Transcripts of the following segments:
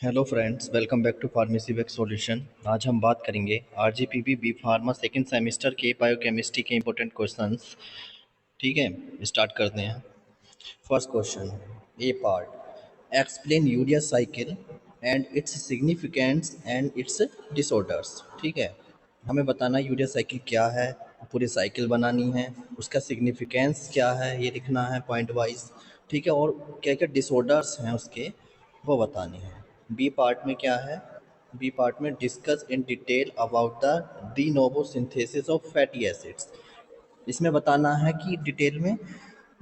Hello friends, welcome back to pharmacy wake solution. आज हम बात करेंगे RGPV B pharma second semester के बायोकेमिस्ट्री के इंपॉर्टेंट क्वेश्चंस। ठीक है, स्टार्ट करते हैं। First question, A part, explain urea cycle and its significance and its disorders. ठीक है, हमें बताना है यूरिया साइकिल क्या है, पूरी साइकिल बनानी है, उसका सिग्निफिकेंस क्या है ये लिखना है पॉइंट वाइज। ठीक है, और क्या क्या डिसऑर्डर्स हैं उसके वो बताने हैं। बी पार्ट में क्या है, बी पार्ट में discuss in detail about the de novo synthesis of fatty acids. इसमें बताना है कि डिटेल में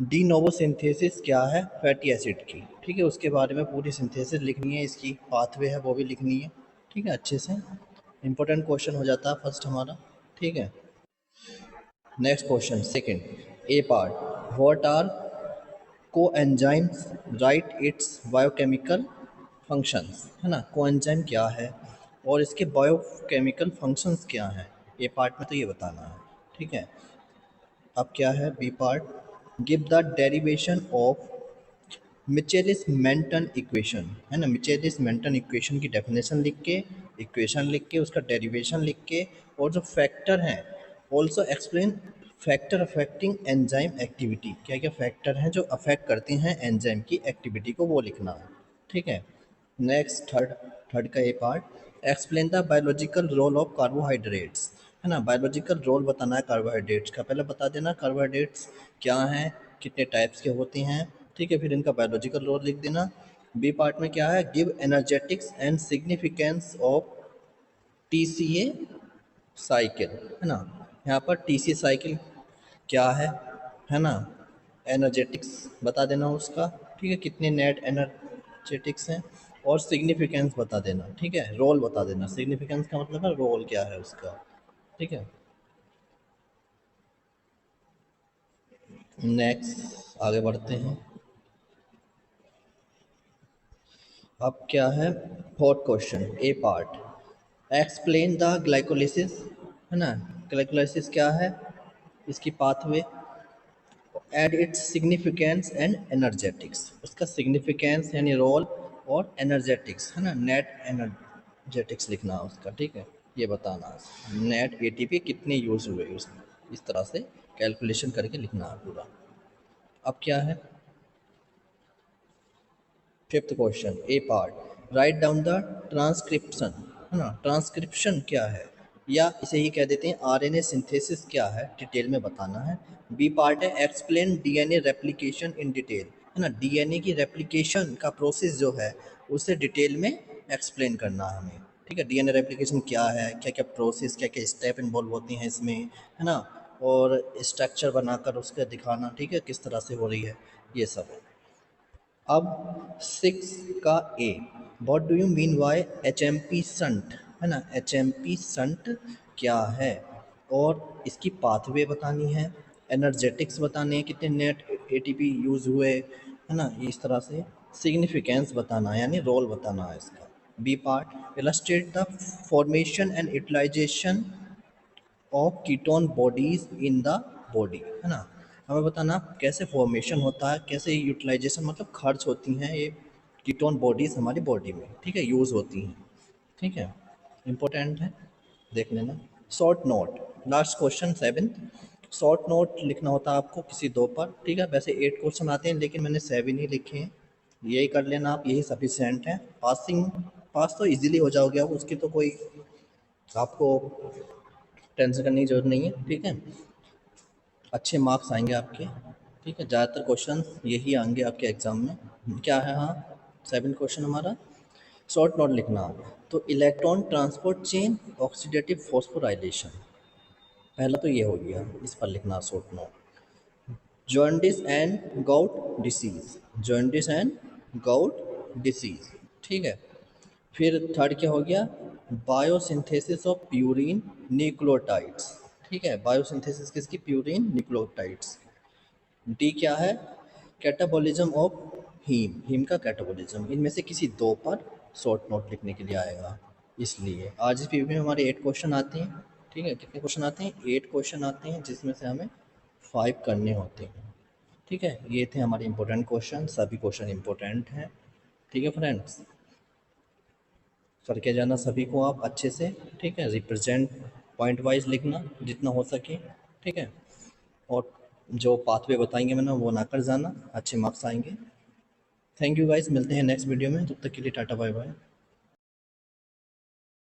डी नोवो सिंथेसिस क्या है फैटी एसिड की। ठीक है, उसके बारे में पूरी सिंथेसिस लिखनी है, इसकी पाथवे है वो भी लिखनी है। ठीक है, अच्छे से इंपॉर्टेंट क्वेश्चन हो जाता है फर्स्ट हमारा। ठीक है, next question second, A part, what are coenzymes, right its biochemical functions. है ना, कोएंजाइम क्या है और इसके बायोकेमिकल फंक्शंस क्या हैं, ए पार्ट में तो ये बताना है। ठीक है, अब क्या है B part, give the derivation of Michaelis Menten equation. है ना, मिचेलिस मेंटन इक्वेशन की डेफिनेशन लिख के, इक्वेशन लिख के, उसका डेरिवेशन लिख के, और जो फैक्टर हैं also explain factor affecting enzyme activity. क्या क्या फैक्टर हैं जो अफेक्ट करते हैं एंजाइम की एक्टिविटी को, वो लिखना है। ठीक है, नेक्स्ट थर्ड, थर्ड का A part, explain the biological role of carbohydrates. है ना, बायोलॉजिकल रोल बताना है कार्बोहाइड्रेट्स का, पहले बता देना कार्बोहाइड्रेट्स क्या हैं, कितने टाइप्स के होते हैं। ठीक है, फिर इनका बायोलॉजिकल रोल लिख देना। बी पार्ट में क्या है, give energetics and significance of TCA cycle. है ना, यहाँ पर टीसीए साइकिल क्या है ना, एनर्जेटिक्स बता देना उसका। ठीक है, कितने नेट एनर्जेटिक्स हैं, और सिग्निफिकेंस बता देना। ठीक है, रोल बता देना, सिग्निफिकेंस का मतलब है रोल क्या है उसका। ठीक है, नेक्स्ट आगे बढ़ते हैं। अब क्या है, fourth question A part, explain the glycolysis. है ना, ग्लाइकोलाइसिस क्या है, इसकी pathway, and its significance and energetics, उसका सिग्निफिकेंस यानी रोल, और एनर्जेटिक्स है ना, नेट एनर्जेटिक्स लिखना है उसका। ठीक है, ये बताना है नेट एटीपी कितने यूज़ हुए उसमें, इस तरह से कैलकुलेशन करके लिखना है पूरा। अब क्या है, fifth question A part, write down the transcription. है ना, ट्रांसक्रिप्शन क्या है, या इसे ही कह देते हैं आरएनए सिंथेसिस क्या है, डिटेल में बताना है। बी पार्ट है, explain DNA replication in detail. है ना, डीएनए की रेप्लिकेशन का प्रोसेस जो है उसे डिटेल में एक्सप्लेन करना है हमें। ठीक है, डीएनए रेप्लिकेशन क्या है, क्या क्या प्रोसेस, क्या क्या स्टेप इन्वॉल्व होते हैं इसमें। है ना, और स्ट्रक्चर बनाकर उसका दिखाना। ठीक है, किस तरह से हो रही है ये सब है। अब सिक्स का A, what do you mean by H M P shunt. है ना, एच एम पी संट क्या है, और इसकी पाथवे बतानी है, एनर्जेटिक्स बताने हैं, कितने नेट एटीपी यूज़ हुए। है ना, इस तरह से सिग्निफिकेंस बताना है यानी रोल बताना है इसका। B part, illustrate the formation and utilization of ketone bodies in the body. है ना, हमें बताना कैसे फॉर्मेशन होता है, कैसे यूटिलाइजेशन मतलब खर्च होती हैं ये कीटोन बॉडीज हमारी बॉडी में। ठीक है, यूज़ होती हैं। ठीक है, इम्पोर्टेंट है, देख लेना। Short note, last question seven. Short note लिखना होता है आपको किसी दो पर। ठीक है, वैसे 8 क्वेश्चन आते हैं लेकिन मैंने 7 ही लिखे हैं, यही कर लेना आप, यही सफिशेंट है। पासिंग, पास तो इजीली हो जाओगे आप, उसकी तो कोई आपको टेंशन करने की जरूरत नहीं है। ठीक है, अच्छे मार्क्स आएंगे आपके। ठीक है, ज़्यादातर क्वेश्चन यही आएंगे आपके एग्ज़ाम में। क्या है, हाँ 7 क्वेश्चन हमारा। शॉर्ट नोट लिखना, तो electron transport chain, oxidative phosphorylation, पहला तो ये हो गया, इस पर लिखना short note. Jaundice and gout disease, jaundice and gout disease. ठीक है, फिर थर्ड क्या हो गया, बायोसिंथेसिस ऑफ प्यूरिन न्यूक्लियोटाइड्स। ठीक है, बायोसिंथेसिस किसकी, प्यूरिन न्यूक्लियोटाइड्स। डी क्या है, कैटाबॉलिज्म ऑफ हीम, हीम का कैटाबॉलिज्म। इनमें से किसी दो पर शॉर्ट नोट लिखने के लिए आएगा। इसलिए आज इस पीवी में हमारे 8 क्वेश्चन आते हैं। ठीक है, कितने क्वेश्चन आते हैं, 8 क्वेश्चन आते हैं, जिसमें से हमें 5 करने होते हैं। ठीक है, ये थे हमारे इंपॉर्टेंट क्वेश्चन, सभी क्वेश्चन इंपॉर्टेंट हैं। ठीक है फ्रेंड्स। करके जाना सभी को आप अच्छे से, ठीक है। रिप्रेजेंट पॉइंट वाइज लिखना जितना हो सके, ठीक है। और जो पाथवे बताएंगे मैंने वो ना कर जाना, अच्छे मार्क्स आएंगे। थैंक यू गाइस, मिलते हैं नेक्स्ट वीडियो में, तब तक के लिए टाटा बाय बाय।